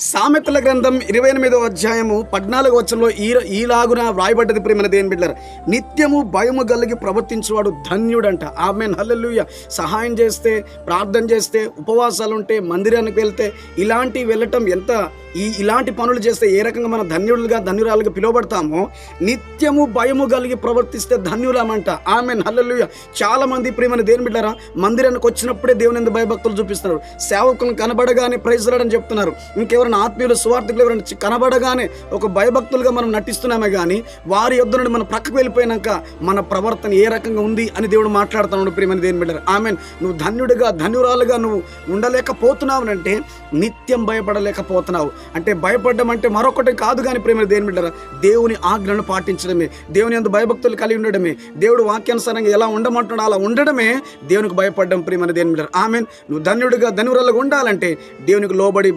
సామెతల గ్రంథం 28వ అధ్యాయము 14వ వచనంలో ఈలాగున వ్రాయబడ్డది. ప్రియమైన దేవుని బిడ్డలారా, నిత్యము భయము కలిగి ప్రవర్తించేవాడు ధన్యుడంట. ఆమేన్, హల్లెలూయా. సహాయం చేస్తే, ప్రార్థన చేస్తే, ఉపవాసాలు ఉంటే, మందిరానికి వెళ్తే, ఇలాంటి వెళ్ళటం ఇలాంటి పనులు చేస్తే ఏ రకంగా మనం ధన్యురాలుగా పిలువబడతామో, నిత్యము భయము కలిగి ప్రవర్తిస్తే ధన్యులమంట. ఆమేన్, హల్లెలూయా. చాలా మంది ప్రియమైన దేవుని బిడ్డలారా, మందిరానికి వచ్చినప్పుడే దేవుని యందు భయభక్తులు చూపిస్తున్నారు. సేవకులను కనబడగానే ప్రైజ్ లార్డ్ అని చెప్తున్నారు. ఇంకెవరైనా ఆత్మీయులు సువార్థికులు ఎవరైనా కనబడగానే ఒక భయభక్తులుగా మనం నటిస్తున్నామే కానీ, వారి యొద్ద నుండి మనం ప్రక్కకు వెళ్ళిపోయినాక మన ప్రవర్తన ఏ రకంగా ఉంది అని దేవుడు మాట్లాడుతున్నాడు. ప్రియమైన దేవుని బిడ్డలారా, ఆమేన్. నువ్వు ధన్యురాలుగా నువ్వు ఉండలేకపోతున్నావు అంటే నిత్యం భయపడలేకపోతున్నావు. అంటే భయపడడం అంటే మరొకటి కాదు కానీ ప్రియమైన దేవుని బిడ్డలారా, దేవుని ఆజ్ఞలను పాటించడమే, దేవుని యందు భయభక్తులు కలిగి ఉండడమే, దేవుడు వాక్యానుసారంగా ఎలా ఉండమంటున్నాడో అలా ఉండడమే దేవునికి భయపడడం. ప్రియమైన దేవుని బిడ్డలారా, ఆమేన్. నువ్వు ధన్యురాలుగా ఉండాలంటే దేవునికి లోబడి